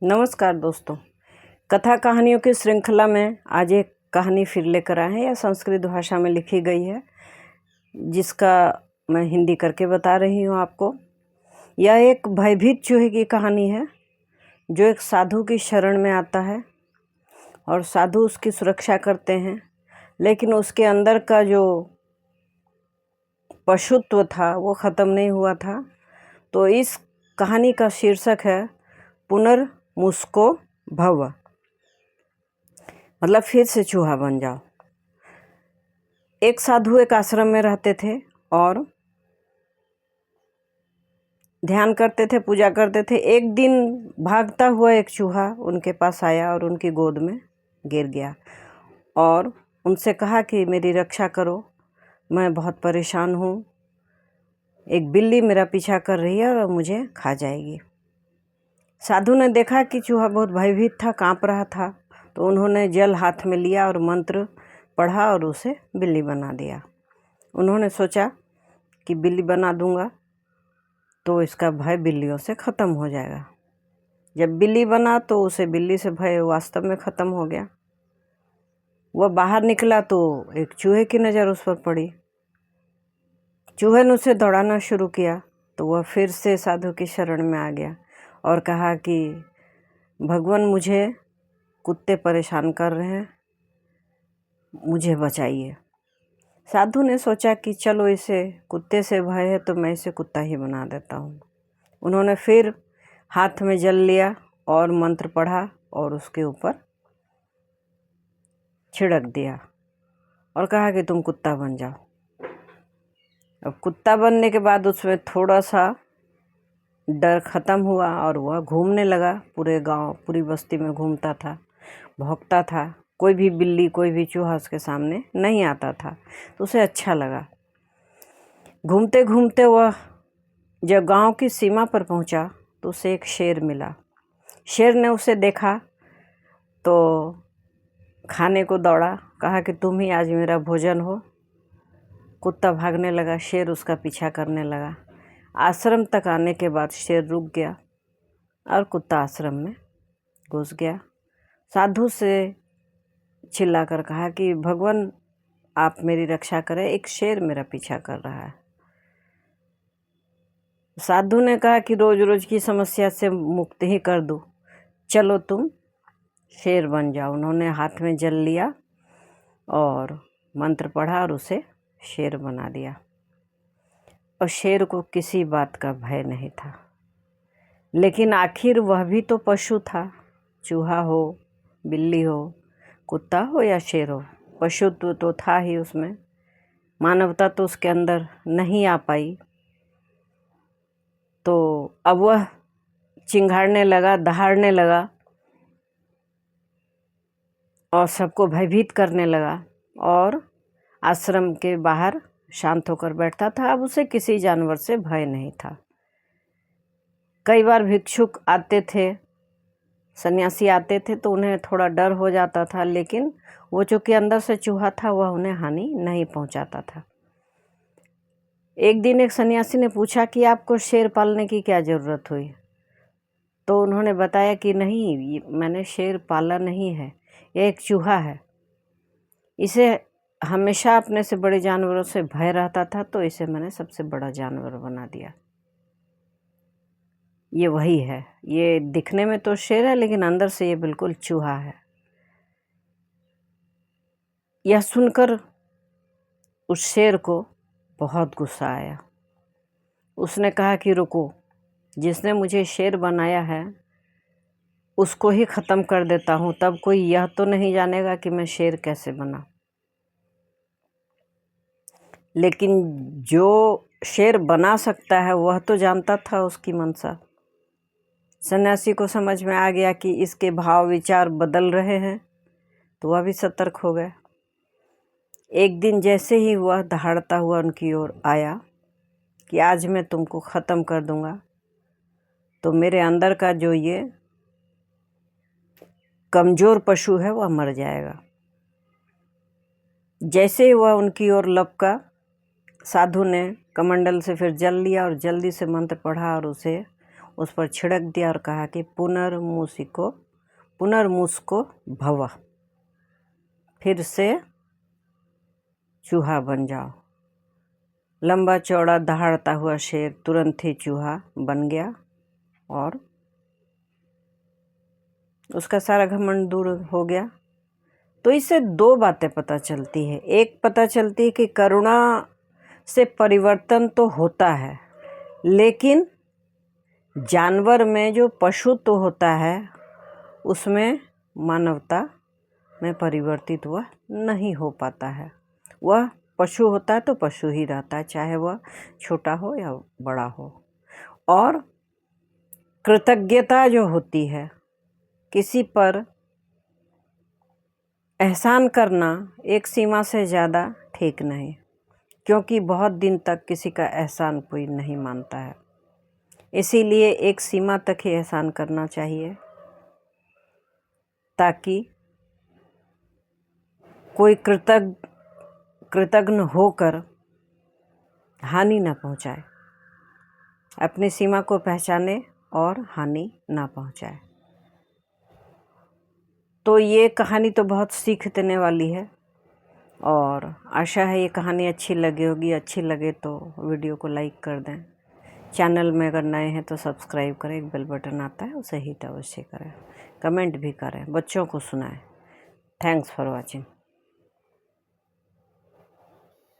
नमस्कार दोस्तों, कथा कहानियों की श्रृंखला में आज एक कहानी फिर लेकर आए हैं। यह संस्कृत भाषा में लिखी गई है, जिसका मैं हिंदी करके बता रही हूँ आपको। यह एक भयभीत चूहे की कहानी है, जो एक साधु की शरण में आता है और साधु उसकी सुरक्षा करते हैं, लेकिन उसके अंदर का जो पशुत्व था वो ख़त्म नहीं हुआ था। तो इस कहानी का शीर्षक है पुनर्मुस्को भव, मतलब फिर से चूहा बन जाओ। एक साधु एक आश्रम में रहते थे और ध्यान करते थे, पूजा करते थे। एक दिन भागता हुआ एक चूहा उनके पास आया और उनकी गोद में गिर गया और उनसे कहा कि मेरी रक्षा करो, मैं बहुत परेशान हूँ। एक बिल्ली मेरा पीछा कर रही है और मुझे खा जाएगी। साधु ने देखा कि चूहा बहुत भयभीत था, काँप रहा था, तो उन्होंने जल हाथ में लिया और मंत्र पढ़ा और उसे बिल्ली बना दिया। उन्होंने सोचा कि बिल्ली बना दूंगा तो इसका भय बिल्लियों से ख़त्म हो जाएगा। जब बिल्ली बना तो उसे बिल्ली से भय वास्तव में ख़त्म हो गया। वह बाहर निकला तो एक चूहे की नज़र उस पर पड़ी। चूहे ने उसे दौड़ाना शुरू किया तो वह फिर से साधु की शरण में आ गया और कहा कि भगवान, मुझे कुत्ते परेशान कर रहे हैं, मुझे बचाइए। साधु ने सोचा कि चलो, इसे कुत्ते से भय है तो मैं इसे कुत्ता ही बना देता हूँ। उन्होंने फिर हाथ में जल लिया और मंत्र पढ़ा और उसके ऊपर छिड़क दिया और कहा कि तुम कुत्ता बन जाओ। अब कुत्ता बनने के बाद उसमें थोड़ा सा डर ख़त्म हुआ और वह घूमने लगा। पूरे गांव, पूरी बस्ती में घूमता था, भौंकता था। कोई भी बिल्ली, कोई भी चूहा उसके सामने नहीं आता था, तो उसे अच्छा लगा। घूमते घूमते वह जब गांव की सीमा पर पहुंचा तो उसे एक शेर मिला। शेर ने उसे देखा तो खाने को दौड़ा, कहा कि तुम ही आज मेरा भोजन हो। कुत्ता भागने लगा, शेर उसका पीछा करने लगा। आश्रम तक आने के बाद शेर रुक गया और कुत्ता आश्रम में घुस गया। साधु से चिल्लाकर कहा कि भगवान, आप मेरी रक्षा करें, एक शेर मेरा पीछा कर रहा है। साधु ने कहा कि रोज रोज की समस्या से मुक्त ही कर दूं, चलो तुम शेर बन जाओ। उन्होंने हाथ में जल लिया और मंत्र पढ़ा और उसे शेर बना दिया। और शेर को किसी बात का भय नहीं था, लेकिन आखिर वह भी तो पशु था। चूहा हो, बिल्ली हो, कुत्ता हो या शेर हो, पशुत्व तो था ही उसमें। मानवता तो उसके अंदर नहीं आ पाई। तो अब वह चिंघाड़ने लगा, दहाड़ने लगा और सबको भयभीत करने लगा और आश्रम के बाहर शांत होकर बैठता था। अब उसे किसी जानवर से भय नहीं था। कई बार भिक्षुक आते थे, सन्यासी आते थे, तो उन्हें थोड़ा डर हो जाता था, लेकिन वो चूँकि अंदर से चूहा था, वह उन्हें हानि नहीं पहुंचाता था। एक दिन एक सन्यासी ने पूछा कि आपको शेर पालने की क्या ज़रूरत हुई? तो उन्होंने बताया कि नहीं, मैंने शेर पाला नहीं है, यह एक चूहा है। इसे हमेशा अपने से बड़े जानवरों से भय रहता था, तो इसे मैंने सबसे बड़ा जानवर बना दिया। ये वही है। ये दिखने में तो शेर है, लेकिन अंदर से ये बिल्कुल चूहा है। यह सुनकर उस शेर को बहुत गुस्सा आया। उसने कहा कि रुको, जिसने मुझे शेर बनाया है उसको ही ख़त्म कर देता हूँ, तब कोई यह तो नहीं जानेगा कि मैं शेर कैसे बना। लेकिन जो शेर बना सकता है वह तो जानता था उसकी मंशा। सन्यासी को समझ में आ गया कि इसके भाव विचार बदल रहे हैं, तो वह भी सतर्क हो गया। एक दिन जैसे ही वह दहाड़ता हुआ उनकी ओर आया कि आज मैं तुमको ख़त्म कर दूंगा, तो मेरे अंदर का जो ये कमज़ोर पशु है वह मर जाएगा। जैसे ही वह उनकी ओर लपका, साधु ने कमंडल से फिर जल लिया और जल्दी से मंत्र पढ़ा और उसे उस पर छिड़क दिया और कहा कि पुनर्मुस्को भव, फिर से चूहा बन जाओ। लंबा चौड़ा दहाड़ता हुआ शेर तुरंत ही चूहा बन गया और उसका सारा घमंड दूर हो गया। तो इससे दो बातें पता चलती है। एक पता चलती है कि करुणा से परिवर्तन तो होता है, लेकिन जानवर में जो पशुत्व होता है उसमें मानवता में परिवर्तित हुआ नहीं हो पाता है। वह पशु होता है तो पशु ही रहता है, चाहे वह छोटा हो या बड़ा हो। और कृतज्ञता जो होती है, किसी पर एहसान करना एक सीमा से ज़्यादा ठीक नहीं, क्योंकि बहुत दिन तक किसी का एहसान कोई नहीं मानता है। इसीलिए एक सीमा तक ही एहसान करना चाहिए, ताकि कोई कृतज्ञ होकर हानि न पहुंचाए, अपनी सीमा को पहचाने और हानि ना पहुंचाए। तो ये कहानी तो बहुत सीख देने वाली है और आशा है ये कहानी अच्छी लगी होगी। अच्छी लगे तो वीडियो को लाइक कर दें। चैनल में अगर नए हैं तो सब्सक्राइब करें, एक बेल बटन आता है उसे हिट अवश्य करें, कमेंट भी करें, बच्चों को सुनाएं। Thanks for watching.